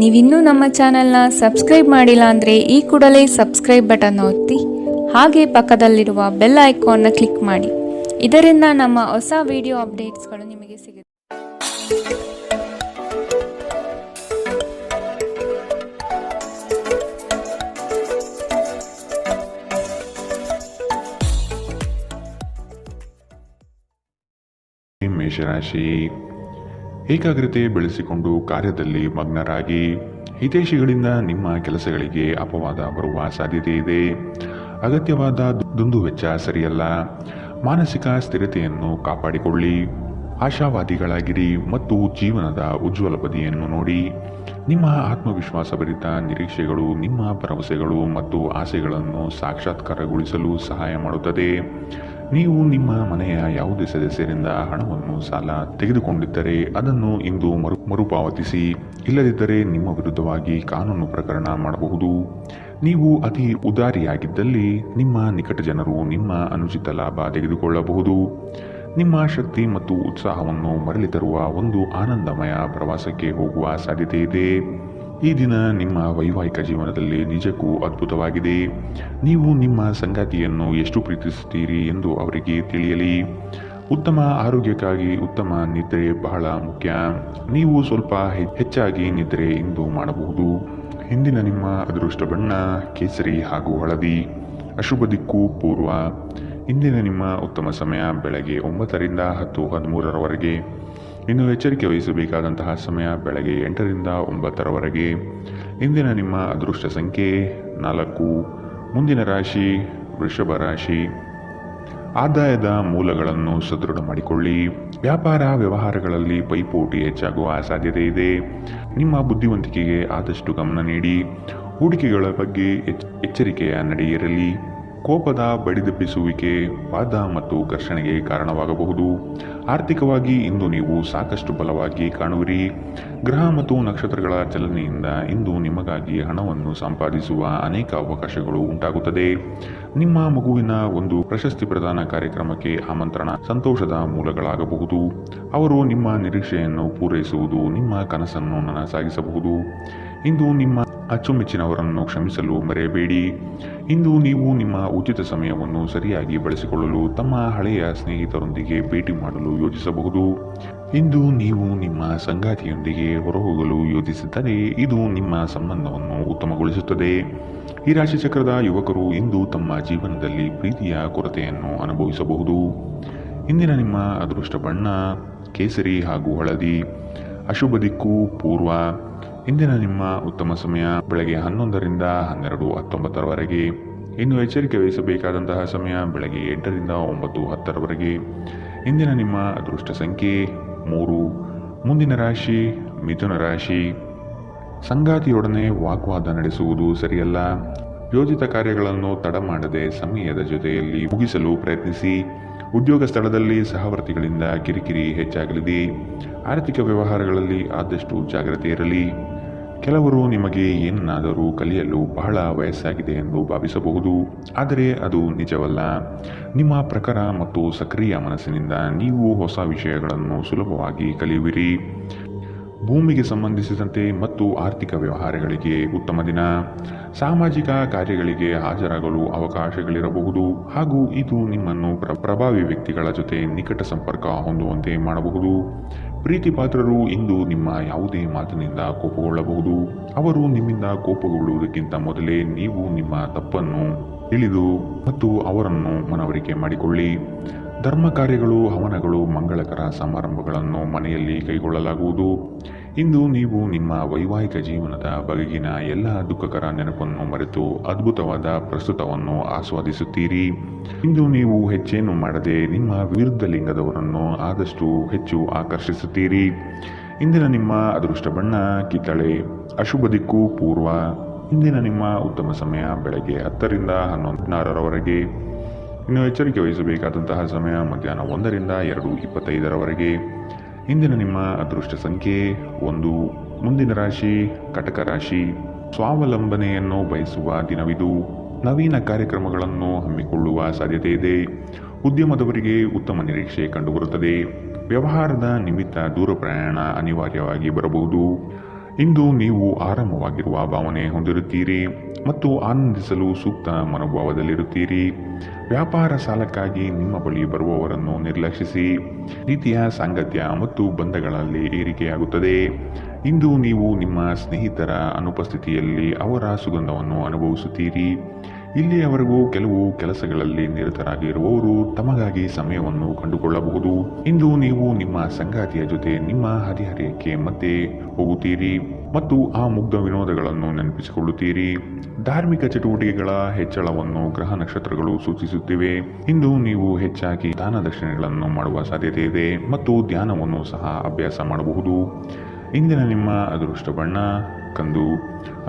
ನೀವಿನ್ನೂ ನಮ್ಮ ಚಾನೆಲ್ನ ಸಬ್ಸ್ಕ್ರೈಬ್ ಮಾಡಿಲ್ಲ ಅಂದರೆ ಈ ಕೂಡಲೇ ಸಬ್ಸ್ಕ್ರೈಬ್ ಬಟನ್ ಒತ್ತಿ ಹಾಗೆ ಪಕ್ಕದಲ್ಲಿರುವ ಬೆಲ್ ಐಕಾನ್ನ ಕ್ಲಿಕ್ ಮಾಡಿ. ಇದರಿಂದ ನಮ್ಮ ಹೊಸ ವಿಡಿಯೋ ಅಪ್ಡೇಟ್ಸ್ಗಳು ನಿಮಗೆ ಸಿಗುತ್ತೆ. ಮೇಷರಾಶಿ, ಏಕಾಗ್ರತೆ ಬೆಳೆಸಿಕೊಂಡು ಕಾರ್ಯದಲ್ಲಿ ಮಗ್ನರಾಗಿ. ಹಿತೈಷಿಗಳಿಂದ ನಿಮ್ಮ ಕೆಲಸಗಳಿಗೆ ಅಪವಾದ ಬರುವ ಸಾಧ್ಯತೆ ಇದೆ. ಅಗತ್ಯವಾದ ದುಂದುವೆಚ್ಚ ಸರಿಯಲ್ಲ. ಮಾನಸಿಕ ಸ್ಥಿರತೆಯನ್ನು ಕಾಪಾಡಿಕೊಳ್ಳಿ. ಆಶಾವಾದಿಗಳಾಗಿರಿ ಮತ್ತು ಜೀವನದ ಉಜ್ವಲ ಬದಿಯನ್ನು ನೋಡಿ. ನಿಮ್ಮ ಆತ್ಮವಿಶ್ವಾಸಭರಿತ ನಿರೀಕ್ಷೆಗಳು ನಿಮ್ಮ ಭರವಸೆಗಳು ಮತ್ತು ಆಸೆಗಳನ್ನು ಸಾಕ್ಷಾತ್ಕಾರಗೊಳಿಸಲು ಸಹಾಯ ಮಾಡುತ್ತದೆ. ನೀವು ನಿಮ್ಮ ಮನೆಯ ಯಾವುದೇ ಸದಸ್ಯರಿಂದ ಹಣವನ್ನು ಸಾಲ ತೆಗೆದುಕೊಂಡಿದ್ದರೆ ಅದನ್ನು ಇಂದು ಮರುಪಾವತಿಸಿ. ಇಲ್ಲದಿದ್ದರೆ ನಿಮ್ಮ ವಿರುದ್ಧವಾಗಿ ಕಾನೂನು ಪ್ರಕರಣ ಮಾಡಬಹುದು. ನೀವು ಅತಿ ಉದಾರಿಯಾಗಿದ್ದಲ್ಲಿ ನಿಮ್ಮ ನಿಕಟ ಜನರು ನಿಮ್ಮ ಅನುಚಿತ ಲಾಭ ತೆಗೆದುಕೊಳ್ಳಬಹುದು. ನಿಮ್ಮ ಶಕ್ತಿ ಮತ್ತು ಉತ್ಸಾಹವನ್ನು ಮರಳಿ ತರುವ ಒಂದು ಆನಂದಮಯ ಪ್ರವಾಸಕ್ಕೆ ಹೋಗುವ ಸಾಧ್ಯತೆ ಇದೆ. ಈ ದಿನ ನಿಮ್ಮ ವೈವಾಹಿಕ ಜೀವನದಲ್ಲಿ ನಿಜಕ್ಕೂ ಅದ್ಭುತವಾಗಿದೆ. ನೀವು ನಿಮ್ಮ ಸಂಗಾತಿಯನ್ನು ಎಷ್ಟು ಪ್ರೀತಿಸುತ್ತೀರಿ ಎಂದು ಅವರಿಗೆ ತಿಳಿಯಲಿ. ಉತ್ತಮ ಆರೋಗ್ಯಕ್ಕಾಗಿ ಉತ್ತಮ ನಿದ್ರೆ ಬಹಳ ಮುಖ್ಯ. ನೀವು ಸ್ವಲ್ಪ ಹೆಚ್ಚಾಗಿ ನಿದ್ರೆ ಇಂದು ಮಾಡಬಹುದು. ಇಂದಿನ ನಿಮ್ಮ ಅದೃಷ್ಟ ಬಣ್ಣ ಕೇಸರಿ ಹಾಗೂ ಹಳದಿ. ಅಶುಭ ದಿಕ್ಕು ಪೂರ್ವ. ಇಂದಿನ ನಿಮ್ಮ ಉತ್ತಮ ಸಮಯ ಬೆಳಗ್ಗೆ 9ರಿಂದ 10:13ರವರೆಗೆ. ಇನ್ನು ಎಚ್ಚರಿಕೆ ವಹಿಸಬೇಕಾದಂತಹ ಸಮಯ ಬೆಳಗ್ಗೆ 8ರಿಂದ 9ರವರೆಗೆ. ಇಂದಿನ ನಿಮ್ಮ ಅದೃಷ್ಟ ಸಂಖ್ಯೆ 4. ಮುಂದಿನ ರಾಶಿ ವೃಷಭ ರಾಶಿ. ಆದಾಯದ ಮೂಲಗಳನ್ನು ಸದೃಢ ಮಾಡಿಕೊಳ್ಳಿ. ವ್ಯಾಪಾರ ವ್ಯವಹಾರಗಳಲ್ಲಿ ಪೈಪೋಟಿ ಹೆಚ್ಚಾಗುವ ಸಾಧ್ಯತೆ ಇದೆ. ನಿಮ್ಮ ಬುದ್ಧಿವಂತಿಕೆಗೆ ಆದಷ್ಟು ಗಮನ ನೀಡಿ. ಹೂಡಿಕೆಗಳ ಬಗ್ಗೆ ಎಚ್ಚರಿಕೆಯ ನಡೆ ಇರಲಿ. ಕೋಪದ ಬಡಿದೆಬ್ಬಿಸುವಿಕೆ ವಾದ ಮತ್ತು ಘರ್ಷಣೆಗೆ ಕಾರಣವಾಗಬಹುದು. ಆರ್ಥಿಕವಾಗಿ ಇಂದು ನೀವು ಸಾಕಷ್ಟು ಬಲವಾಗಿ ಕಾಣುವಿರಿ. ಗ್ರಹ ಮತ್ತು ನಕ್ಷತ್ರಗಳ ಚಲನೆಯಿಂದ ಇಂದು ನಿಮಗಾಗಿ ಹಣವನ್ನು ಸಂಪಾದಿಸುವ ಅನೇಕ ಅವಕಾಶಗಳು ಉಂಟಾಗುತ್ತದೆ. ನಿಮ್ಮ ಮಗುವಿನ ಒಂದು ಪ್ರಶಸ್ತಿ ಪ್ರದಾನ ಕಾರ್ಯಕ್ರಮಕ್ಕೆ ಆಮಂತ್ರಣ ಸಂತೋಷದ ಮೂಲಗಳಾಗಬಹುದು. ಅವರು ನಿಮ್ಮ ನಿರೀಕ್ಷೆಯನ್ನು ಪೂರೈಸುವುದು ನಿಮ್ಮ ಕನಸನ್ನು ನನಸಾಗಿಸಬಹುದು. ಇಂದು ನಿಮ್ಮ ಅಚ್ಚುಮೆಚ್ಚಿನವರನ್ನು ಕ್ಷಮಿಸಲು ಮರೆಯಬೇಡಿ. ಇಂದು ನೀವು ನಿಮ್ಮ ಉಚಿತ ಸಮಯವನ್ನು ಸರಿಯಾಗಿ ಬಳಸಿಕೊಳ್ಳಲು ತಮ್ಮ ಹಳೆಯ ಸ್ನೇಹಿತರೊಂದಿಗೆ ಭೇಟಿ ಮಾಡಲು ಯೋಚಿಸಬಹುದು. ಇಂದು ನೀವು ನಿಮ್ಮ ಸಂಗಾತಿಯೊಂದಿಗೆ ಹೊರಹೋಗಲು ಯೋಚಿಸಿದ್ದರೆ ಇದು ನಿಮ್ಮ ಸಂಬಂಧವನ್ನು ಉತ್ತಮಗೊಳಿಸುತ್ತದೆ. ಈ ರಾಶಿಚಕ್ರದ ಯುವಕರು ಇಂದು ತಮ್ಮ ಜೀವನದಲ್ಲಿ ಪ್ರೀತಿಯ ಕೊರತೆಯನ್ನು ಅನುಭವಿಸಬಹುದು. ಇಂದಿನ ನಿಮ್ಮ ಅದೃಷ್ಟ ಬಣ್ಣ ಕೇಸರಿ ಹಾಗೂ ಹಳದಿ. ಅಶುಭ ದಿಕ್ಕು ಪೂರ್ವ. ಇಂದಿನ ನಿಮ್ಮ ಉತ್ತಮ ಸಮಯ ಬೆಳಗ್ಗೆ 11ರಿಂದ 12:19ರವರೆಗೆ. ಇನ್ನು ಎಚ್ಚರಿಕೆ ವಹಿಸಬೇಕಾದಂತಹ ಸಮಯ ಬೆಳಗ್ಗೆ 8ರಿಂದ 9:10ರವರೆಗೆ. ಇಂದಿನ ನಿಮ್ಮ ಅದೃಷ್ಟ ಸಂಖ್ಯೆ 3. ಮುಂದಿನ ರಾಶಿ ಮಿಥುನ ರಾಶಿ. ಸಂಗಾತಿಯೊಡನೆ ವಾಗ್ವಾದ ನಡೆಸುವುದು ಸರಿಯಲ್ಲ. ಯೋಜಿತ ಕಾರ್ಯಗಳನ್ನು ತಡ ಮಾಡದೆ ಸಮಯದ ಜೊತೆಯಲ್ಲಿ ಮುಗಿಸಲು ಪ್ರಯತ್ನಿಸಿ. ಉದ್ಯೋಗ ಸ್ಥಳದಲ್ಲಿ ಸಹವರ್ತಿಗಳಿಂದ ಕಿರಿಕಿರಿ ಹೆಚ್ಚಾಗಲಿದೆ. ಆರ್ಥಿಕ ವ್ಯವಹಾರಗಳಲ್ಲಿ ಆದಷ್ಟು ಜಾಗ್ರತೆ ಇರಲಿ. ಕೆಲವರು ನಿಮಗೆ ಏನನ್ನಾದರೂ ಕಲಿಯಲು ಬಹಳ ವಯಸ್ಸಾಗಿದೆ ಎಂದು ಭಾವಿಸಬಹುದು, ಆದರೆ ಅದು ನಿಜವಲ್ಲ. ನಿಮ್ಮ ಪ್ರಖರ ಮತ್ತು ಸಕ್ರಿಯ ಮನಸ್ಸಿನಿಂದ ನೀವು ಹೊಸ ವಿಷಯಗಳನ್ನು ಸುಲಭವಾಗಿ ಕಲಿಯುವಿರಿ. ಭೂಮಿಗೆ ಸಂಬಂಧಿಸಿದಂತೆ ಮತ್ತು ಆರ್ಥಿಕ ವ್ಯವಹಾರಗಳಿಗೆ ಉತ್ತಮ ದಿನ. ಸಾಮಾಜಿಕ ಕಾರ್ಯಗಳಿಗೆ ಹಾಜರಾಗಲು ಅವಕಾಶಗಳಿರಬಹುದು ಹಾಗೂ ಇದು ನಿಮ್ಮನ್ನು ಪ್ರಭಾವಿ ವ್ಯಕ್ತಿಗಳ ಜೊತೆ ನಿಕಟ ಸಂಪರ್ಕ ಹೊಂದುವಂತೆ ಮಾಡಬಹುದು. ಪ್ರೀತಿ ಪಾತ್ರರು ಇಂದು ನಿಮ್ಮ ಯಾವುದೇ ಮಾತಿನಿಂದ ಕೋಪಗೊಳ್ಳಬಹುದು. ಅವರು ನಿಮ್ಮಿಂದ ಕೋಪಗೊಳ್ಳುವುದಕ್ಕಿಂತ ಮೊದಲೇ ನೀವು ನಿಮ್ಮ ತಪ್ಪನ್ನು ತಿಳಿದು ಮತ್ತು ಅವರನ್ನು ಮನವರಿಕೆ ಮಾಡಿಕೊಳ್ಳಿ. ಧರ್ಮ ಕಾರ್ಯಗಳು ಹವನಗಳು ಮಂಗಳಕರ ಸಮಾರಂಭಗಳನ್ನು ಮನೆಯಲ್ಲಿ ಕೈಗೊಳ್ಳಲಾಗುವುದು. ಇಂದು ನೀವು ನಿಮ್ಮ ವೈವಾಹಿಕ ಜೀವನದ ಬಗೆಗಿನ ಎಲ್ಲ ದುಃಖಕರ ನೆನಪನ್ನು ಮರೆತು ಅದ್ಭುತವಾದ ಪ್ರಸ್ತುತವನ್ನು ಆಸ್ವಾದಿಸುತ್ತೀರಿ. ಇಂದು ನೀವು ಹೆಚ್ಚೇನು ಮಾಡದೆ ನಿಮ್ಮ ವಿರುದ್ಧ ಲಿಂಗದವರನ್ನು ಆದಷ್ಟು ಹೆಚ್ಚು ಆಕರ್ಷಿಸುತ್ತೀರಿ. ಇಂದಿನ ನಿಮ್ಮ ಅದೃಷ್ಟ ಬಣ್ಣ ಕಿತ್ತಳೆ. ಅಶುಭ ದಿಕ್ಕು ಪೂರ್ವ. ಇಂದಿನ ನಿಮ್ಮ ಉತ್ತಮ ಸಮಯ ಬೆಳಗ್ಗೆ 10ರಿಂದ 11:16ರವರೆಗೆ. ಇನ್ನು ಎಚ್ಚರಿಕೆ ವಹಿಸಬೇಕಾದಂತಹ ಸಮಯ ಮಧ್ಯಾಹ್ನ 1ರಿಂದ 2:25ರವರೆಗೆ. ಇಂದಿನ ನಿಮ್ಮ ಅದೃಷ್ಟ ಸಂಖ್ಯೆ 1. ಮುಂದಿನ ರಾಶಿ ಕಟಕ ರಾಶಿ. ಸ್ವಾವಲಂಬನೆಯನ್ನು ಬಯಸುವ ದಿನವಿದು. ನವೀನ ಕಾರ್ಯಕ್ರಮಗಳನ್ನು ಹಮ್ಮಿಕೊಳ್ಳುವ ಸಾಧ್ಯತೆ ಇದೆ. ಉದ್ಯಮದವರಿಗೆ ಉತ್ತಮ ನಿರೀಕ್ಷೆ ಕಂಡುಬರುತ್ತದೆ. ವ್ಯವಹಾರದ ನಿಮಿತ್ತ ದೂರ ಪ್ರಯಾಣ ಅನಿವಾರ್ಯವಾಗಿ ಬರಬಹುದು. ಇಂದು ನೀವು ಆರಾಮವಾಗಿರುವ ಭಾವನೆ ಹೊಂದಿರುತ್ತೀರಿ ಮತ್ತು ಆನಂದಿಸಲು ಸೂಕ್ತ ಮನೋಭಾವದಲ್ಲಿರುತ್ತೀರಿ. ವ್ಯಾಪಾರ ಸಾಲಕ್ಕಾಗಿ ನಿಮ್ಮ ಬಳಿ ಬರುವವರನ್ನು ನಿರ್ಲಕ್ಷಿಸಿ. ರೀತಿಯ ಸಾಂಗತ್ಯ ಮತ್ತು ಬಂಧಗಳಲ್ಲಿ ಏರಿಕೆಯಾಗುತ್ತದೆ. ಇಂದು ನೀವು ನಿಮ್ಮ ಸ್ನೇಹಿತರ ಅನುಪಸ್ಥಿತಿಯಲ್ಲಿ ಅವರ ಸುಗಂಧವನ್ನು ಅನುಭವಿಸುತ್ತೀರಿ. ಇಲ್ಲಿಯವರೆಗೂ ಕೆಲವು ಕೆಲಸಗಳಲ್ಲಿ ನಿರತರಾಗಿರುವವರು ತಮಗಾಗಿ ಸಮಯವನ್ನು ಕಂಡುಕೊಳ್ಳಬಹುದು. ಇಂದು ನೀವು ನಿಮ್ಮ ಸಂಗಾತಿಯ ಜೊತೆ ನಿಮ್ಮ ಹದಿಹರೆಯಕ್ಕೆ ಮತ್ತೆ ಹೋಗುತ್ತೀರಿ ಮತ್ತು ಆ ಮುಗ್ಧ ವಿನೋದಗಳನ್ನು ನೆನಪಿಸಿಕೊಳ್ಳುತ್ತೀರಿ. ಧಾರ್ಮಿಕ ಚಟುವಟಿಕೆಗಳ ಹೆಚ್ಚಳವನ್ನು ಗ್ರಹ ನಕ್ಷತ್ರಗಳು ಸೂಚಿಸುತ್ತಿವೆ. ಇಂದು ನೀವು ಹೆಚ್ಚಾಗಿ ದಾನ ದಕ್ಷಿಣೆಗಳನ್ನು ಮಾಡುವ ಸಾಧ್ಯತೆ ಇದೆ ಮತ್ತು ಧ್ಯಾನವನ್ನು ಸಹ ಅಭ್ಯಾಸ ಮಾಡಬಹುದು. ಇಂದಿನ ನಿಮ್ಮ ಅದೃಷ್ಟ ಬಣ್ಣ ಕಂದು.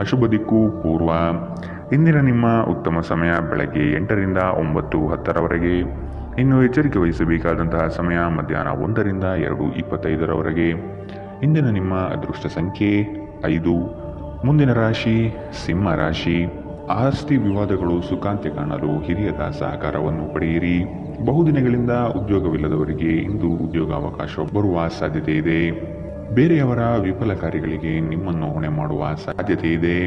ಅಶುಭ ದಿಕ್ಕು ಪೂರ್ವ. ಇಂದಿನ ನಿಮ್ಮ ಉತ್ತಮ ಸಮಯ ಬೆಳಗ್ಗೆ 8 ರಿಂದ 9:10ರವರೆಗೆ. ಇನ್ನು ಎಚ್ಚರಿಕೆ ವಹಿಸಬೇಕಾದಂತಹ ಸಮಯ ಮಧ್ಯಾಹ್ನ 1 ರಿಂದ 2:25ರವರೆಗೆ. ಇಂದಿನ ನಿಮ್ಮ ಅದೃಷ್ಟ ಸಂಖ್ಯೆ 5. ಮುಂದಿನ ರಾಶಿ ಸಿಂಹ ರಾಶಿ. ಆಸ್ತಿ ವಿವಾದಗಳು ಸುಖಾಂತ್ಯ ಕಾಣಲು ಹಿರಿಯರ ಸಹಕಾರವನ್ನು ಪಡೆಯಿರಿ. ಬಹುದಿನಗಳಿಂದ ಉದ್ಯೋಗವಿಲ್ಲದವರಿಗೆ ಇಂದು ಉದ್ಯೋಗಾವಕಾಶ ಬರುವ ಸಾಧ್ಯತೆ ಇದೆ. ಬೇರೆಯವರ ವಿಫಲ ಕಾರ್ಯಗಳಿಗೆ ನಿಮ್ಮನ್ನು ಹೊಣೆ ಮಾಡುವ ಸಾಧ್ಯತೆ ಇದೆ.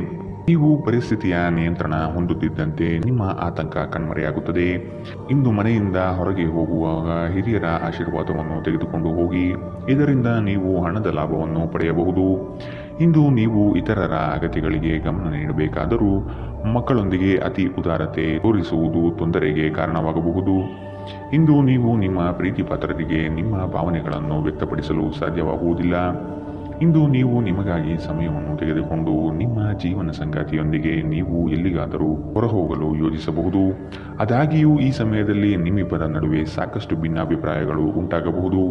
ನೀವು ಪರಿಸ್ಥಿತಿಯ ನಿಯಂತ್ರಣ ಹೊಂದುತ್ತಿದ್ದಂತೆ ನಿಮ್ಮ ಆತಂಕ ಕಣ್ಮರೆಯಾಗುತ್ತದೆ. ಇಂದು ಮನೆಯಿಂದ ಹೊರಗೆ ಹೋಗುವಾಗ ಹಿರಿಯರ ಆಶೀರ್ವಾದವನ್ನು ತೆಗೆದುಕೊಂಡು ಹೋಗಿ. ಇದರಿಂದ ನೀವು ಹಣದ ಲಾಭವನ್ನು ಪಡೆಯಬಹುದು. ಇಂದು ನೀವು ಇತರರ ಅಗತ್ಯಗಳಿಗೆ ಗಮನ ನೀಡಬೇಕಾದರೂ ಮಕ್ಕಳೊಂದಿಗೆ ಅತಿ ಉದಾರತೆ ತೋರಿಸುವುದು ತೊಂದರೆಗೆ ಕಾರಣವಾಗಬಹುದು. ಇಂದು ನೀವು ನಿಮ್ಮ ಪ್ರೀತಿ ಪಾತ್ರರಿಗೆ ನಿಮ್ಮ ಭಾವನೆಗಳನ್ನು ವ್ಯಕ್ತಪಡಿಸಲು ಸಾಧ್ಯವಾಗುವುದಿಲ್ಲ. ಇಂದು ನೀವು ನಿಮಗಾಗಿ ಸಮಯವನ್ನು ತೆಗೆದುಕೊಂಡು ನಿಮ್ಮ ಜೀವನ ಸಂಗಾತಿಯೊಂದಿಗೆ ನೀವು ಎಲ್ಲಿಗಾದರೂ ಹೊರಹೋಗಲು ಯೋಜಿಸಬಹುದು. ಆದಾಗ್ಯೂ ಈ ಸಮಯದಲ್ಲಿ ನಿಮ್ಮಿಬ್ಬರ ನಡುವೆ ಸಾಕಷ್ಟು ಭಿನ್ನಾಭಿಪ್ರಾಯಗಳು ಉಂಟಾಗಬಹುದು.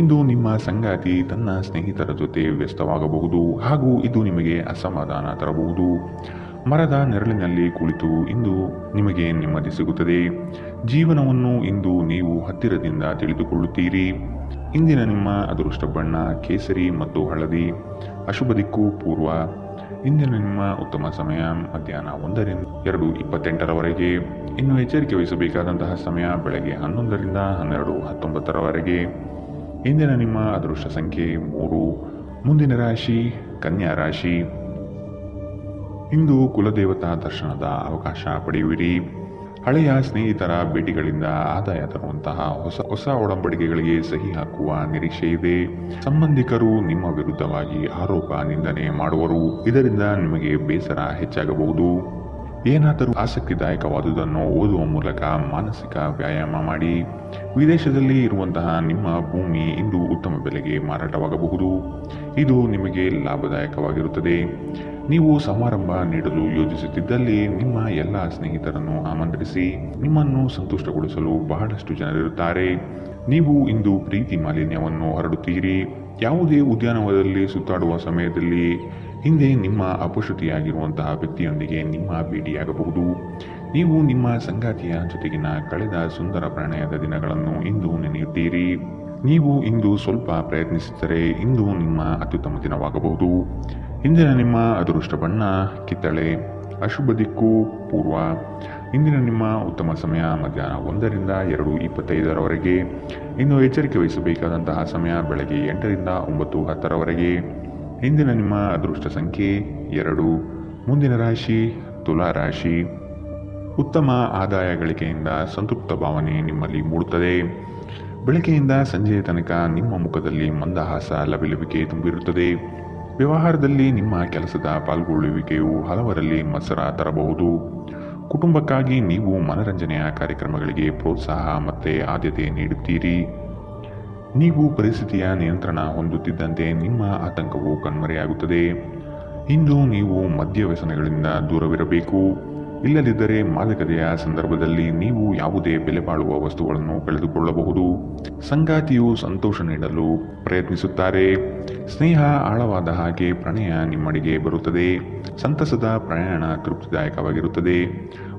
ಇಂದು ನಿಮ್ಮ ಸಂಗಾತಿ ತನ್ನ ಸ್ನೇಹಿತರ ಜೊತೆ ವ್ಯಸ್ತವಾಗಬಹುದು ಹಾಗೂ ಇದು ನಿಮಗೆ ಅಸಮಾಧಾನ ತರಬಹುದು. ಮರದ ನೆರಳಿನಲ್ಲಿ ಕುಳಿತು ಇಂದು ನಿಮಗೆ ನೆಮ್ಮದಿ ಸಿಗುತ್ತದೆ. ಜೀವನವನ್ನು ಇಂದು ನೀವು ಹತ್ತಿರದಿಂದ ತಿಳಿದುಕೊಳ್ಳುತ್ತೀರಿ. ಇಂದಿನ ನಿಮ್ಮ ಅದೃಷ್ಟ ಬಣ್ಣ ಕೇಸರಿ ಮತ್ತು ಹಳದಿ. ಅಶುಭ ದಿಕ್ಕು ಪೂರ್ವ. ಇಂದಿನ ನಿಮ್ಮ ಉತ್ತಮ ಸಮಯ ಮಧ್ಯಾಹ್ನ 1 ರಿಂದ 2:28ರವರೆಗೆ. ಇನ್ನು ಎಚ್ಚರಿಕೆ ವಹಿಸಬೇಕಾದಂತಹ ಸಮಯ ಬೆಳಗ್ಗೆ 11 ರಿಂದ 12:19ರವರೆಗೆ. ಇಂದಿನ ನಿಮ್ಮ ಅದೃಷ್ಟ ಸಂಖ್ಯೆ 3. ಮುಂದಿನ ರಾಶಿ ಕನ್ಯಾ ರಾಶಿ. ಇಂದು ಕುಲದೇವತಾ ದರ್ಶನದ ಅವಕಾಶ ಪಡೆಯುವಿರಿ. ಹಳೆಯ ಸ್ನೇಹಿತರ ಭೇಟಿಗಳಿಂದ ಆದಾಯ ತರುವಂತಹ ಹೊಸ ಒಡಂಬಡಿಕೆಗಳಿಗೆ ಸಹಿ ಹಾಕುವ ನಿರೀಕ್ಷೆ ಇದೆ. ಸಂಬಂಧಿಕರು ನಿಮ್ಮ ವಿರುದ್ಧವಾಗಿ ಆರೋಪ ನಿಂದನೆ ಮಾಡುವರು. ಇದರಿಂದ ನಿಮಗೆ ಬೇಸರ ಹೆಚ್ಚಾಗಬಹುದು. ಏನಾದರೂ ಆಸಕ್ತಿದಾಯಕವಾದುದನ್ನು ಓದುವ ಮೂಲಕ ಮಾನಸಿಕ ವ್ಯಾಯಾಮ ಮಾಡಿ. ವಿದೇಶದಲ್ಲಿ ಇರುವಂತಹ ನಿಮ್ಮ ಭೂಮಿ ಇಂದು ಉತ್ತಮ ಬೆಲೆಗೆ ಮಾರಾಟವಾಗಬಹುದು. ಇದು ನಿಮಗೆ ಲಾಭದಾಯಕವಾಗಿರುತ್ತದೆ. ನೀವು ಸಮಾರಂಭ ನೀಡಲು ಯೋಜಿಸುತ್ತಿದ್ದಲ್ಲಿ ನಿಮ್ಮ ಎಲ್ಲ ಸ್ನೇಹಿತರನ್ನು ಆಮಂತ್ರಿಸಿ. ನಿಮ್ಮನ್ನು ಸಂತುಷ್ಟಗೊಳಿಸಲು ಬಹಳಷ್ಟು ಜನರಿರುತ್ತಾರೆ. ನೀವು ಇಂದು ಪ್ರೀತಿ ಮಾಲಿನ್ಯವನ್ನು ಹರಡುತ್ತೀರಿ. ಯಾವುದೇ ಉದ್ಯಾನವನದಲ್ಲಿ ಸುತ್ತಾಡುವ ಸಮಯದಲ್ಲಿ ಹಿಂದೆ ನಿಮ್ಮ ಅಪಶ್ರುತಿಯಾಗಿರುವಂತಹ ವ್ಯಕ್ತಿಯೊಂದಿಗೆ ನಿಮ್ಮ ಭೇಟಿಯಾಗಬಹುದು. ನೀವು ನಿಮ್ಮ ಸಂಗಾತಿಯ ಜೊತೆಗಿನ ಕಳೆದ ಸುಂದರ ಪ್ರಣಯದ ದಿನಗಳನ್ನು ಇಂದು ನೆನೆಯುತ್ತೀರಿ. ನೀವು ಇಂದು ಸ್ವಲ್ಪ ಪ್ರಯತ್ನಿಸಿದರೆ ಇಂದು ನಿಮ್ಮ ಅತ್ಯುತ್ತಮ ದಿನವಾಗಬಹುದು. ಇಂದಿನ ನಿಮ್ಮ ಅದೃಷ್ಟ ಬಣ್ಣ ಕಿತ್ತಳೆ. ಅಶುಭ ದಿಕ್ಕು ಪೂರ್ವ. ಇಂದಿನ ನಿಮ್ಮ ಉತ್ತಮ ಸಮಯ ಮಧ್ಯಾಹ್ನ 1 ರಿಂದ 2:25ರವರೆಗೆ. ಇನ್ನು ಎಚ್ಚರಿಕೆ ವಹಿಸಬೇಕಾದಂತಹ ಸಮಯ ಬೆಳಗ್ಗೆ 8 ರಿಂದ 9:10ರವರೆಗೆ. ಇಂದಿನ ನಿಮ್ಮ ಅದೃಷ್ಟ ಸಂಖ್ಯೆ 2. ಮುಂದಿನ ರಾಶಿ ತುಲಾ ರಾಶಿ. ಉತ್ತಮ ಆದಾಯ ಗಳಿಕೆಯಿಂದ ಸಂತೃಪ್ತ ಭಾವನೆ ನಿಮ್ಮಲ್ಲಿ ಮೂಡುತ್ತದೆ. ಬೆಳಗ್ಗೆಯಿಂದ ಸಂಜೆಯ ತನಕ ನಿಮ್ಮ ಮುಖದಲ್ಲಿ ಮಂದಹಾಸ ಲವಿಲವಿಕೆ ತುಂಬಿರುತ್ತದೆ. ವ್ಯವಹಾರದಲ್ಲಿ ನಿಮ್ಮ ಕೆಲಸದ ಪಾಲ್ಗೊಳ್ಳುವಿಕೆಯು ಹಲವರಲ್ಲಿ ಮತ್ಸರ ತರಬಹುದು. ಕುಟುಂಬಕ್ಕಾಗಿ ನೀವು ಮನರಂಜನೆಯ ಕಾರ್ಯಕ್ರಮಗಳಿಗೆ ಪ್ರೋತ್ಸಾಹ ಮತ್ತು ಆದ್ಯತೆ ನೀಡುತ್ತೀರಿ. ನೀವು ಪರಿಸ್ಥಿತಿಯ ನಿಯಂತ್ರಣ ಹೊಂದುತ್ತಿದ್ದಂತೆ ನಿಮ್ಮ ಆತಂಕವು ಕಣ್ಮರೆಯಾಗುತ್ತದೆ. ಇಂದು ನೀವು ಮದ್ಯ ವ್ಯಸನಗಳಿಂದ ದೂರವಿರಬೇಕು. ಇಲ್ಲದಿದ್ದರೆ ಮಾದಕತೆಯ ಸಂದರ್ಭದಲ್ಲಿ ನೀವು ಯಾವುದೇ ಬೆಲೆ ಬಾಳುವ ವಸ್ತುಗಳನ್ನು ಕಳೆದುಕೊಳ್ಳಬಹುದು. ಸಂಗಾತಿಯು ಸಂತೋಷ ನೀಡಲು ಪ್ರಯತ್ನಿಸುತ್ತಾರೆ. ಸ್ನೇಹ ಆಳವಾದ ಹಾಗೆ ಪ್ರಣಯ ನಿಮ್ಮಡಿಗೆ ಬರುತ್ತದೆ. ಸಂತಸದ ಪ್ರಯಾಣ ತೃಪ್ತಿದಾಯಕವಾಗಿರುತ್ತದೆ.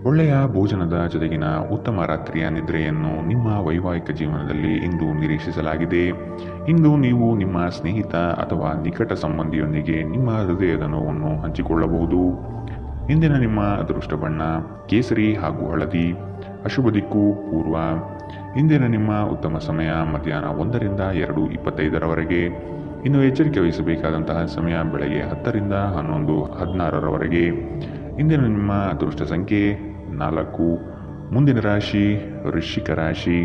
ಒಳ್ಳೆಯ ಭೋಜನದ ಜೊತೆಗಿನ ಉತ್ತಮ ರಾತ್ರಿಯ ನಿದ್ರೆಯನ್ನು ನಿಮ್ಮ ವೈವಾಹಿಕ ಜೀವನದಲ್ಲಿ ಇಂದು ನಿರೀಕ್ಷಿಸಲಾಗಿದೆ. ಇಂದು ನೀವು ನಿಮ್ಮ ಸ್ನೇಹಿತ ಅಥವಾ ನಿಕಟ ಸಂಬಂಧಿಯೊಂದಿಗೆ ನಿಮ್ಮ ಹೃದಯದ ನೋವನ್ನು ಹಂಚಿಕೊಳ್ಳಬಹುದು. ಇಂದಿನ ನಿಮ್ಮ ಅದೃಷ್ಟ ಬಣ್ಣ ಕೇಸರಿ ಹಾಗೂ ಹಳದಿ. ಅಶುಭ ದಿಕ್ಕು ಪೂರ್ವ. ಇಂದಿನ ನಿಮ್ಮ ಉತ್ತಮ ಸಮಯ ಮಧ್ಯಾಹ್ನ 1 ರಿಂದ 2:25ರವರೆಗೆ. ಇನ್ನು ಎಚ್ಚರಿಕೆ ವಹಿಸಬೇಕಾದಂತಹ ಸಮಯ ಬೆಳಗ್ಗೆ 10 ರಿಂದ 11, 16ರವರೆಗೆ. ಇಂದಿನ ನಿಮ್ಮ ಅದೃಷ್ಟ ಸಂಖ್ಯೆ 4. ಮುಂದಿನ ರಾಶಿ ವೃಶ್ಚಿಕ ರಾಶಿ.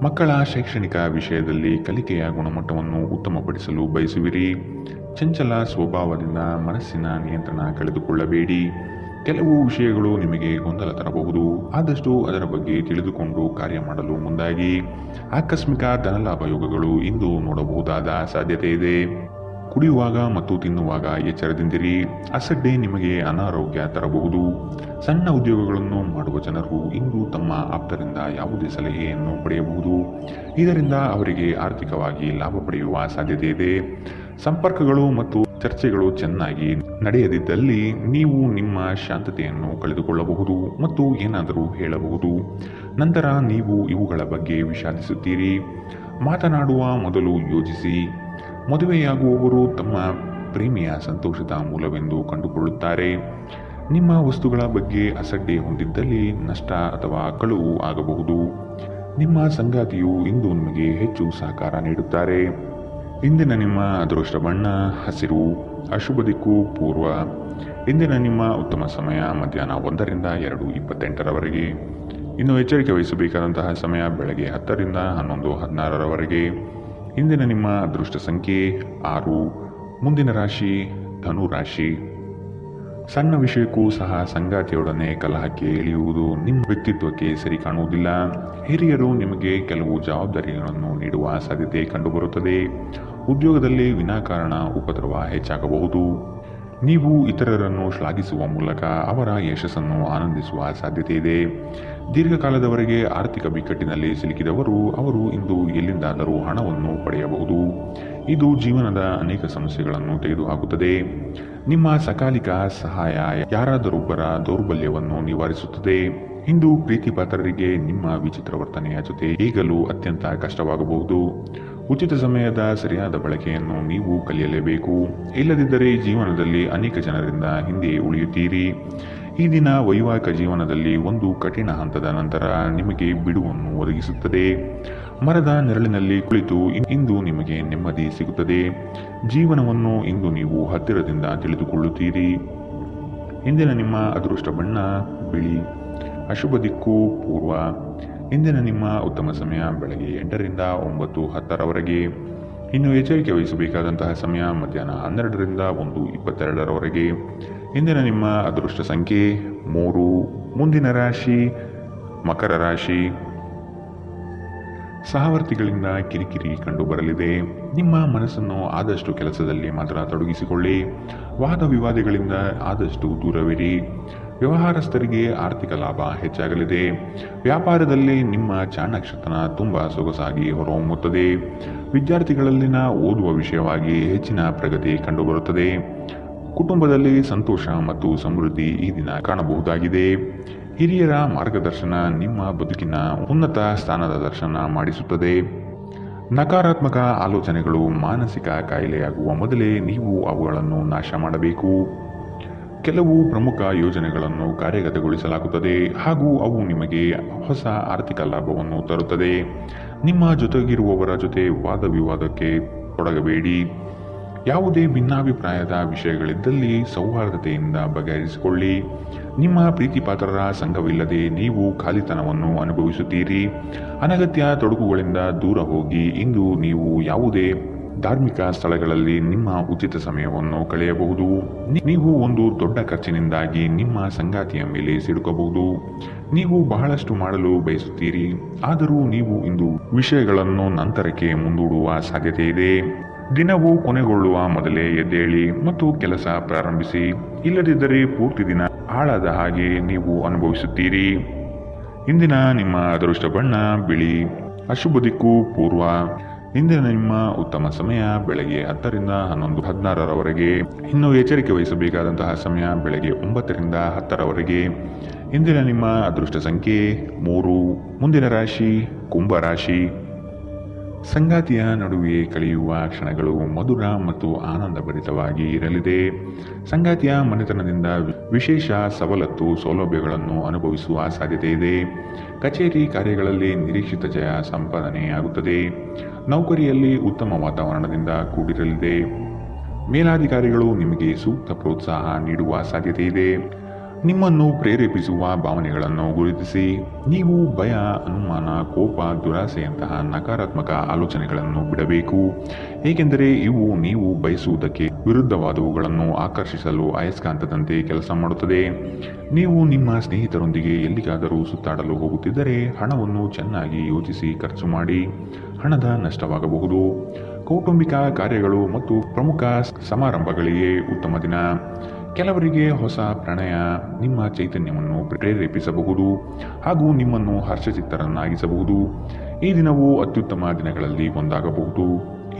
ಮಕ್ಕಳ ಶೈಕ್ಷಣಿಕ ವಿಷಯದಲ್ಲಿ ಕಲಿಕೆಯ ಗುಣಮಟ್ಟವನ್ನು ಉತ್ತಮಪಡಿಸಲು ಬಯಸುವಿರಿ. ಚಂಚಲ ಸ್ವಭಾವದಿಂದ ಮನಸ್ಸಿನ ನಿಯಂತ್ರಣ ಕಳೆದುಕೊಳ್ಳಬೇಡಿ. ಕೆಲವು ವಿಷಯಗಳು ನಿಮಗೆ ಗೊಂದಲ ತರಬಹುದು. ಆದಷ್ಟು ಅದರ ಬಗ್ಗೆ ತಿಳಿದುಕೊಂಡು ಕಾರ್ಯ ಮಾಡಲು ಮುಂದಾಗಿ. ಆಕಸ್ಮಿಕ ಧನಲಾಭ ಯೋಗಗಳು ಇಂದು ನೋಡಬಹುದಾದ ಸಾಧ್ಯತೆ ಇದೆ. ಕುಡಿಯುವಾಗ ಮತ್ತು ತಿನ್ನುವಾಗ ಎಚ್ಚರದಿಂದಿರಿ. ಅಸಡ್ಡೆ ನಿಮಗೆ ಅನಾರೋಗ್ಯ ತರಬಹುದು. ಸಣ್ಣ ಉದ್ಯೋಗಗಳನ್ನು ಮಾಡುವ ಜನರು ಇಂದು ತಮ್ಮ ಆಪ್ತರಿಂದ ಯಾವುದೇ ಸಲಹೆಯನ್ನು ಪಡೆಯಬಹುದು. ಇದರಿಂದ ಅವರಿಗೆ ಆರ್ಥಿಕವಾಗಿ ಲಾಭ ಪಡೆಯುವ ಸಾಧ್ಯತೆ ಇದೆ. ಸಂಪರ್ಕಗಳು ಮತ್ತು ಚರ್ಚೆಗಳು ಚೆನ್ನಾಗಿ ನಡೆಯದಿದ್ದಲ್ಲಿ ನೀವು ನಿಮ್ಮ ಶಾಂತತೆಯನ್ನು ಕಳೆದುಕೊಳ್ಳಬಹುದು ಮತ್ತು ಏನಾದರೂ ಹೇಳಬಹುದು. ನಂತರ ನೀವು ಇವುಗಳ ಬಗ್ಗೆ ವಿಷಾದಿಸುತ್ತೀರಿ. ಮಾತನಾಡುವ ಮೊದಲು ಯೋಚಿಸಿ. ಮದುವೆಯಾಗುವವರು ತಮ್ಮ ಪ್ರೇಮಿಯ ಸಂತೋಷದ ಮೂಲವೆಂದು ಕಂಡುಕೊಳ್ಳುತ್ತಾರೆ. ನಿಮ್ಮ ವಸ್ತುಗಳ ಬಗ್ಗೆ ಅಸಡ್ಡೆ ಹೊಂದಿದ್ದಲ್ಲಿ ನಷ್ಟ ಅಥವಾ ಕಳುವು ಆಗಬಹುದು. ನಿಮ್ಮ ಸಂಗಾತಿಯು ಇಂದು ನಿಮಗೆ ಹೆಚ್ಚು ಸಹಕಾರ ನೀಡುತ್ತಾರೆ. ಇಂದಿನ ನಿಮ್ಮ ಅದೃಷ್ಟ ಬಣ್ಣ ಹಸಿರು. ಅಶುಭ ದಿಕ್ಕು ಪೂರ್ವ. ಇಂದಿನ ನಿಮ್ಮ ಉತ್ತಮ ಸಮಯ ಮಧ್ಯಾಹ್ನ 1 ರಿಂದ 2:28ರವರೆಗೆ. ಇನ್ನು ಎಚ್ಚರಿಕೆ ವಹಿಸಬೇಕಾದಂತಹ ಸಮಯ ಬೆಳಗ್ಗೆ 10 ರಿಂದ 11, 16ರವರೆಗೆ. ಇಂದಿನ ನಿಮ್ಮ ಅದೃಷ್ಟ ಸಂಖ್ಯೆ 6. ಮುಂದಿನ ರಾಶಿ ಧನು ರಾಶಿ. ಸಣ್ಣ ವಿಷಯಕ್ಕೂ ಸಹ ಸಂಗಾತಿಯೊಡನೆ ಕಲಹಕ್ಕೆ ಇಳಿಯುವುದು ನಿಮ್ಮ ವ್ಯಕ್ತಿತ್ವಕ್ಕೆ ಸರಿ ಕಾಣುವುದಿಲ್ಲ. ಹಿರಿಯರು ನಿಮಗೆ ಕೆಲವು ಜವಾಬ್ದಾರಿಗಳನ್ನು ನೀಡುವ ಸಾಧ್ಯತೆ ಕಂಡುಬರುತ್ತದೆ. ಉದ್ಯೋಗದಲ್ಲಿ ವಿನಾಕಾರಣ ಉಪದ್ರವ ಹೆಚ್ಚಾಗಬಹುದು. ನೀವು ಇತರರನ್ನು ಶ್ಲಾಘಿಸುವ ಮೂಲಕ ಅವರ ಯಶಸ್ಸನ್ನು ಆನಂದಿಸುವ ಸಾಧ್ಯತೆ ಇದೆ. ದೀರ್ಘಕಾಲದವರೆಗೆ ಆರ್ಥಿಕ ಬಿಕ್ಕಟ್ಟಿನಲ್ಲಿ ಸಿಲುಕಿದವರು ಅವರು ಇಂದು ಎಲ್ಲಿಂದಾದರೂ ಹಣವನ್ನು ಪಡೆಯಬಹುದು. ಇದು ಜೀವನದ ಅನೇಕ ಸಮಸ್ಯೆಗಳನ್ನು ತೆಗೆದುಹಾಕುತ್ತದೆ. ನಿಮ್ಮ ಸಕಾಲಿಕ ಸಹಾಯ ಯಾರಾದರೊಬ್ಬರ ದೌರ್ಬಲ್ಯವನ್ನು ನಿವಾರಿಸುತ್ತದೆ. ಇಂದು ಪ್ರೀತಿಪಾತ್ರರಿಗೆ ನಿಮ್ಮ ವಿಚಿತ್ರ ವರ್ತನೆಯ ಜೊತೆ ಈಗಲೂ ಅತ್ಯಂತ ಕಷ್ಟವಾಗಬಹುದು. ಉಚಿತ ಸಮಯದ ಸರಿಯಾದ ಬಳಕೆಯನ್ನು ನೀವು ಕಲಿಯಲೇಬೇಕು. ಇಲ್ಲದಿದ್ದರೆ ಜೀವನದಲ್ಲಿ ಅನೇಕ ಜನರಿಂದ ಹಿಂದೆ ಉಳಿಯುತ್ತೀರಿ. ಈ ದಿನ ವೈವಾಹಿಕ ಜೀವನದಲ್ಲಿ ಒಂದು ಕಠಿಣ ಹಂತದ ನಂತರ ನಿಮಗೆ ಬಿಡುವನ್ನು ಒದಗಿಸುತ್ತದೆ. ಮರದ ನೆರಳಿನಲ್ಲಿ ಕುಳಿತು ಇಂದು ನಿಮಗೆ ನೆಮ್ಮದಿ ಸಿಗುತ್ತದೆ. ಜೀವನವನ್ನು ಇಂದು ನೀವು ಹತ್ತಿರದಿಂದ ತಿಳಿದುಕೊಳ್ಳುತ್ತೀರಿ. ಇಂದಿನ ನಿಮ್ಮ ಅದೃಷ್ಟ ಬಣ್ಣ ಬಿಳಿ. ಅಶುಭ ದಿಕ್ಕು ಪೂರ್ವ. ಇಂದಿನ ನಿಮ್ಮ ಉತ್ತಮ ಸಮಯ ಬೆಳಗ್ಗೆ 8 ರಿಂದ 9, 10ರವರೆಗೆ. ಇನ್ನು ಎಚ್ಚರಿಕೆ ವಹಿಸಬೇಕಾದಂತಹ ಸಮಯ ಮಧ್ಯಾಹ್ನ 12 ರಿಂದ 1:22ರವರೆಗೆ. ಇಂದಿನ ನಿಮ್ಮ ಅದೃಷ್ಟ ಸಂಖ್ಯೆ 3. ಮುಂದಿನ ರಾಶಿ ಮಕರ ರಾಶಿ. ಸಹವರ್ತಿಗಳಿಂದ ಕಿರಿಕಿರಿ ಕಂಡುಬರಲಿದೆ. ನಿಮ್ಮ ಮನಸ್ಸನ್ನು ಆದಷ್ಟು ಕೆಲಸದಲ್ಲಿ ಮಾತ್ರ ತೊಡಗಿಸಿಕೊಳ್ಳಿ. ವಾದ ವಿವಾದಗಳಿಂದ ಆದಷ್ಟು ದೂರವಿರಿ. ವ್ಯವಹಾರಸ್ಥರಿಗೆ ಆರ್ಥಿಕ ಲಾಭ ಹೆಚ್ಚಾಗಲಿದೆ. ವ್ಯಾಪಾರದಲ್ಲಿ ನಿಮ್ಮ ಚಾಣಾಕ್ಷತನ ತುಂಬ ಸೊಗಸಾಗಿ ಹೊರಹೊಮ್ಮುತ್ತದೆ. ವಿದ್ಯಾರ್ಥಿಗಳಲ್ಲಿನ ಓದುವ ವಿಷಯವಾಗಿ ಹೆಚ್ಚಿನ ಪ್ರಗತಿ ಕಂಡುಬರುತ್ತದೆ. ಕುಟುಂಬದಲ್ಲಿ ಸಂತೋಷ ಮತ್ತು ಸಮೃದ್ಧಿ ಈ ದಿನ ಕಾಣಬಹುದಾಗಿದೆ. ಹಿರಿಯರ ಮಾರ್ಗದರ್ಶನ ನಿಮ್ಮ ಬದುಕಿನ ಉನ್ನತ ಸ್ಥಾನದ ದರ್ಶನ ಮಾಡಿಸುತ್ತದೆ. ನಕಾರಾತ್ಮಕ ಆಲೋಚನೆಗಳು ಮಾನಸಿಕ ಕಾಯಿಲೆಯಾಗುವ ಮೊದಲೇ ನೀವು ಅವುಗಳನ್ನು ನಾಶ ಮಾಡಬೇಕು. ಕೆಲವು ಪ್ರಮುಖ ಯೋಜನೆಗಳನ್ನು ಕಾರ್ಯಗತಗೊಳಿಸಲಾಗುತ್ತದೆ ಹಾಗೂ ಅವು ನಿಮಗೆ ಹೊಸ ಆರ್ಥಿಕ ಲಾಭವನ್ನು ತರುತ್ತದೆ. ನಿಮ್ಮ ಜೊತೆಗಿರುವವರ ಜೊತೆ ವಾದ ವಿವಾದಕ್ಕೆ ತೊಡಗಬೇಡಿ. ಯಾವುದೇ ಭಿನ್ನಾಭಿಪ್ರಾಯದ ವಿಷಯಗಳಿದ್ದಲ್ಲಿ ಸೌಹಾರ್ದತೆಯಿಂದ ಬಗೆಹರಿಸಿಕೊಳ್ಳಿ. ನಿಮ್ಮ ಪ್ರೀತಿಪಾತ್ರರ ಸಂಘವಿಲ್ಲದೆ ನೀವು ಖಾಲಿತನವನ್ನು ಅನುಭವಿಸುತ್ತೀರಿ. ಅನಗತ್ಯ ತೊಡಕುಗಳಿಂದ ದೂರ ಹೋಗಿ ಇಂದು ನೀವು ಯಾವುದೇ ಧಾರ್ಮಿಕ ಸ್ಥಳಗಳಲ್ಲಿ ನಿಮ್ಮ ಉಚಿತ ಸಮಯವನ್ನು ಕಳೆಯಬಹುದು. ನೀವು ಒಂದು ದೊಡ್ಡ ಖರ್ಚಿನಿಂದಾಗಿ ನಿಮ್ಮ ಸಂಗಾತಿಯ ಮೇಲೆ ಸಿಲುಕಬಹುದು. ನೀವು ಬಹಳಷ್ಟು ಮಾಡಲು ಬಯಸುತ್ತೀರಿ, ಆದರೂ ನೀವು ಇಂದು ವಿಷಯಗಳನ್ನು ನಂತರಕ್ಕೆ ಮುಂದೂಡುವ ಸಾಧ್ಯತೆ ಇದೆ. ದಿನವು ಕೊನೆಗೊಳ್ಳುವ ಮೊದಲೇ ಎದ್ದೇಳಿ ಮತ್ತು ಕೆಲಸ ಪ್ರಾರಂಭಿಸಿ. ಇಲ್ಲದಿದ್ದರೆ ಪೂರ್ತಿ ದಿನ ಹಾಳಾದ ಹಾಗೆ ನೀವು ಅನುಭವಿಸುತ್ತೀರಿ. ಇಂದಿನ ನಿಮ್ಮ ಅದೃಷ್ಟ ಬಣ್ಣ ಬಿಳಿ. ಅಶುಭ ದಿಕ್ಕು ಪೂರ್ವ. ಇಂದಿನ ನಿಮ್ಮ ಉತ್ತಮ ಸಮಯ ಬೆಳಗ್ಗೆ 10 ರಿಂದ 11, 16ರವರೆಗೆ. ಇನ್ನು ಎಚ್ಚರಿಕೆ ವಹಿಸಬೇಕಾದಂತಹ ಸಮಯ ಬೆಳಗ್ಗೆ 9 ರಿಂದ 10ರವರೆಗೆ. ಇಂದಿನ ನಿಮ್ಮ ಅದೃಷ್ಟ ಸಂಖ್ಯೆ 3. ಮುಂದಿನ ರಾಶಿ ಕುಂಭ ರಾಶಿ. ಸಂಗಾತಿಯ ನಡುವೆ ಕಳೆಯುವ ಕ್ಷಣಗಳು ಮಧುರ ಮತ್ತು ಆನಂದಭರಿತವಾಗಿ ಇರಲಿದೆ. ಸಂಗಾತಿಯ ಮನೆತನದಿಂದ ವಿಶೇಷ ಸವಲತ್ತು ಸೌಲಭ್ಯಗಳನ್ನು ಅನುಭವಿಸುವ ಸಾಧ್ಯತೆ ಇದೆ. ಕಚೇರಿ ಕಾರ್ಯಗಳಲ್ಲಿ ನಿರೀಕ್ಷಿತ ಜಯ ಸಂಪಾದನೆಯಾಗುತ್ತದೆ. ನೌಕರಿಯಲ್ಲಿ ಉತ್ತಮ ವಾತಾವರಣದಿಂದ ಕೂಡಿರಲಿದೆ. ಮೇಲಾಧಿಕಾರಿಗಳು ನಿಮಗೆ ಸೂಕ್ತ ಪ್ರೋತ್ಸಾಹ ನೀಡುವ ಸಾಧ್ಯತೆ ಇದೆ. ನಿಮ್ಮನ್ನು ಪ್ರೇರೇಪಿಸುವ ಭಾವನೆಗಳನ್ನು ಗುರುತಿಸಿ ನೀವು ಭಯ, ಅನುಮಾನ, ಕೋಪ, ದುರಾಸೆಯಂತಹ ನಕಾರಾತ್ಮಕ ಆಲೋಚನೆಗಳನ್ನು ಬಿಡಬೇಕು. ಏಕೆಂದರೆ ಇವು ನೀವು ಬಯಸುವುದಕ್ಕೆ ವಿರುದ್ಧವಾದವುಗಳನ್ನು ಆಕರ್ಷಿಸಲು ಅಯಸ್ಕಾಂತದಂತೆ ಕೆಲಸ ಮಾಡುತ್ತದೆ. ನೀವು ನಿಮ್ಮ ಸ್ನೇಹಿತರೊಂದಿಗೆ ಎಲ್ಲಿಗಾದರೂ ಸುತ್ತಾಡಲು ಹೋಗುತ್ತಿದ್ದರೆ ಹಣವನ್ನು ಚೆನ್ನಾಗಿ ಯೋಚಿಸಿ ಖರ್ಚು ಮಾಡಿ. ಹಣದ ನಷ್ಟವಾಗಬಹುದು. ಕೌಟುಂಬಿಕ ಕಾರ್ಯಗಳು ಮತ್ತು ಪ್ರಮುಖ ಸಮಾರಂಭಗಳಿಗೆ ಉತ್ತಮ ದಿನ. ಕೆಲವರಿಗೆ ಹೊಸ ಪ್ರಣಯ ನಿಮ್ಮ ಚೈತನ್ಯವನ್ನು ಪ್ರೇರೇಪಿಸಬಹುದು ಹಾಗೂ ನಿಮ್ಮನ್ನು ಹರ್ಷಚಿತ್ತರನ್ನಾಗಿಸಬಹುದು. ಈ ದಿನವು ಅತ್ಯುತ್ತಮ ದಿನಗಳಲ್ಲಿ ಒಂದಾಗಬಹುದು.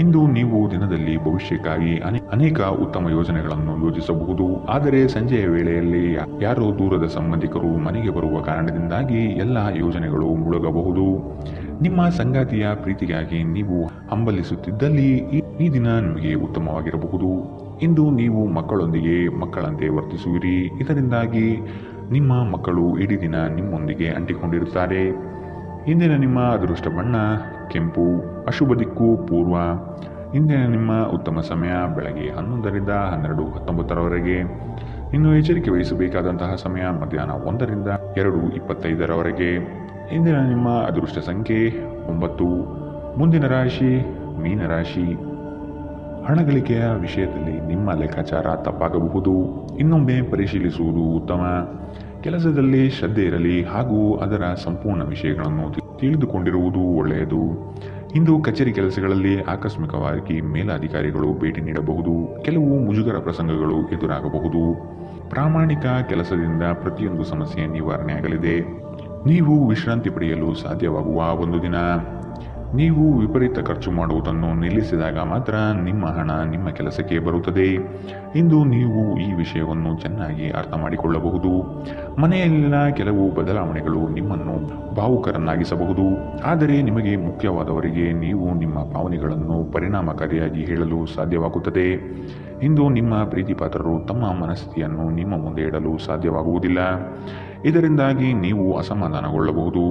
ಇಂದು ನೀವು ದಿನದಲ್ಲಿ ಭವಿಷ್ಯಕ್ಕಾಗಿ ಅನೇಕ ಉತ್ತಮ ಯೋಜನೆಗಳನ್ನು ಯೋಜಿಸಬಹುದು. ಆದರೆ ಸಂಜೆಯ ವೇಳೆಯಲ್ಲಿ ಯಾರೋ ದೂರದ ಸಂಬಂಧಿಕರು ಮನೆಗೆ ಬರುವ ಕಾರಣದಿಂದಾಗಿ ಎಲ್ಲ ಯೋಜನೆಗಳು ಮುಳುಗಬಹುದು. ನಿಮ್ಮ ಸಂಗಾತಿಯ ಪ್ರೀತಿಗಾಗಿ ನೀವು ಹಂಬಲಿಸುತ್ತಿದ್ದಲ್ಲಿ ಈ ದಿನ ನಿಮಗೆ ಉತ್ತಮವಾಗಿರಬಹುದು. ಇಂದು ನೀವು ಮಕ್ಕಳೊಂದಿಗೆ ಮಕ್ಕಳಂತೆ ವರ್ತಿಸುವಿರಿ. ಇದರಿಂದಾಗಿ ನಿಮ್ಮ ಮಕ್ಕಳು ಇಡೀ ದಿನ ನಿಮ್ಮೊಂದಿಗೆ ಅಂಟಿಕೊಂಡಿರುತ್ತಾರೆ. ಇಂದಿನ ನಿಮ್ಮ ಅದೃಷ್ಟ ಬಣ್ಣ ಕೆಂಪು. ಅಶುಭ ದಿಕ್ಕು ಪೂರ್ವ. ಇಂದಿನ ನಿಮ್ಮ ಉತ್ತಮ ಸಮಯ ಬೆಳಗ್ಗೆ 11ರಿಂದ 12:19 ಇನ್ನು ಎಚ್ಚರಿಕೆ ವಹಿಸಬೇಕಾದಂತಹ ಸಮಯ ಮಧ್ಯಾಹ್ನ 1ರಿಂದ 2:25 ಇಂದಿನ ನಿಮ್ಮ ಅದೃಷ್ಟ ಸಂಖ್ಯೆ 9. ಮುಂದಿನ ರಾಶಿ ಮೀನರಾಶಿ. ಹಣಗಳಿಕೆಯ ವಿಷಯದಲ್ಲಿ ನಿಮ್ಮ ಲೆಕ್ಕಾಚಾರ ತಪ್ಪಾಗಬಹುದು. ಇನ್ನೊಮ್ಮೆ ಪರಿಶೀಲಿಸುವುದು ಉತ್ತಮ. ಕೆಲಸದಲ್ಲಿ ಶ್ರದ್ಧೆ ಇರಲಿ ಹಾಗೂ ಅದರ ಸಂಪೂರ್ಣ ವಿಷಯಗಳನ್ನು ತಿಳಿದುಕೊಂಡಿರುವುದು ಒಳ್ಳೆಯದು. ಇಂದು ಕಚೇರಿ ಕೆಲಸಗಳಲ್ಲಿ ಆಕಸ್ಮಿಕವಾಗಿ ಮೇಲಾಧಿಕಾರಿಗಳು ಭೇಟಿ ನೀಡಬಹುದು. ಕೆಲವು ಮುಜುಗರ ಪ್ರಸಂಗಗಳು ಎದುರಾಗಬಹುದು. ಪ್ರಾಮಾಣಿಕ ಕೆಲಸದಿಂದ ಪ್ರತಿಯೊಂದು ಸಮಸ್ಯೆ ನಿವಾರಣೆಯಾಗಲಿದೆ. ನೀವು ವಿಶ್ರಾಂತಿ ಪಡೆಯಲು ಸಾಧ್ಯವಾಗುವ ಒಂದು ದಿನ. ನೀವು ವಿಪರೀತ ಖರ್ಚು ಮಾಡುವುದನ್ನು ನಿಲ್ಲಿಸಿದಾಗ ಮಾತ್ರ ನಿಮ್ಮ ಹಣ ನಿಮ್ಮ ಕೆಲಸಕ್ಕೆ ಬರುತ್ತದೆ. ಇಂದು ನೀವು ಈ ವಿಷಯವನ್ನು ಚೆನ್ನಾಗಿ ಅರ್ಥ ಮಾಡಿಕೊಳ್ಳಬಹುದು. ಮನೆಯಲ್ಲಿನ ಕೆಲವು ಬದಲಾವಣೆಗಳು ನಿಮ್ಮನ್ನು ಭಾವುಕರನ್ನಾಗಿಸಬಹುದು. ಆದರೆ ನಿಮಗೆ ಮುಖ್ಯವಾದವರಿಗೆ ನೀವು ನಿಮ್ಮ ಭಾವನೆಗಳನ್ನು ಪರಿಣಾಮಕಾರಿಯಾಗಿ ಹೇಳಲು ಸಾಧ್ಯವಾಗುತ್ತದೆ. ಇಂದು ನಿಮ್ಮ ಪ್ರೀತಿಪಾತ್ರರು ತಮ್ಮ ಮನಸ್ಥಿತಿಯನ್ನು ನಿಮ್ಮ ಮುಂದೆ ಇಡಲು ಸಾಧ್ಯವಾಗುವುದಿಲ್ಲ. ಇದರಿಂದಾಗಿ ನೀವು ಅಸಮಾಧಾನಗೊಳ್ಳಬಹುದು.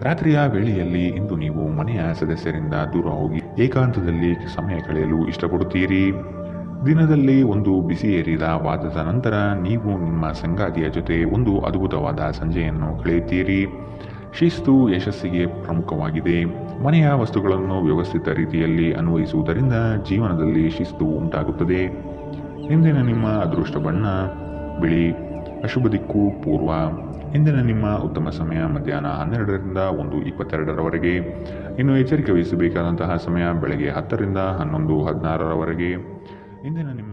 ರಾತ್ರಿಯ ವೇಳೆಯಲ್ಲಿ ಇಂದು ನೀವು ಮನೆಯ ಸದಸ್ಯರಿಂದ ದೂರ ಹೋಗಿ ಏಕಾಂತದಲ್ಲಿ ಸಮಯ ಕಳೆಯಲು ಇಷ್ಟಪಡುತ್ತೀರಿ. ದಿನದಲ್ಲಿ ಒಂದು ಬಿಸಿ ಏರಿದ ವಾದದ ನಂತರ ನೀವು ನಿಮ್ಮ ಸಂಗಾತಿಯ ಜೊತೆ ಒಂದು ಅದ್ಭುತವಾದ ಸಂಜೆಯನ್ನು ಕಳೆಯುತ್ತೀರಿ. ಶಿಸ್ತು ಯಶಸ್ಸಿಗೆ ಪ್ರಮುಖವಾಗಿದೆ. ಮನೆಯ ವಸ್ತುಗಳನ್ನು ವ್ಯವಸ್ಥಿತ ರೀತಿಯಲ್ಲಿ ಅನ್ವಯಿಸುವುದರಿಂದ ಜೀವನದಲ್ಲಿ ಶಿಸ್ತು ಉಂಟಾಗುತ್ತದೆ. ಇಂದಿನ ನಿಮ್ಮ ಅದೃಷ್ಟ ಬಣ್ಣ ಬಿಳಿ. ಅಶುಭ ದಿಕ್ಕು ಪೂರ್ವ. ಇಂದಿನ ನಿಮ್ಮ ಉತ್ತಮ ಸಮಯ ಮಧ್ಯಾಹ್ನ 12ರಿಂದ 1:22 ಇನ್ನು ಎಚ್ಚರಿಕೆ ವಹಿಸಬೇಕಾದಂತಹ ಸಮಯ ಬೆಳಗ್ಗೆ 10ರಿಂದ 11:16 ಇಂದಿನ ನಿಮ್ಮ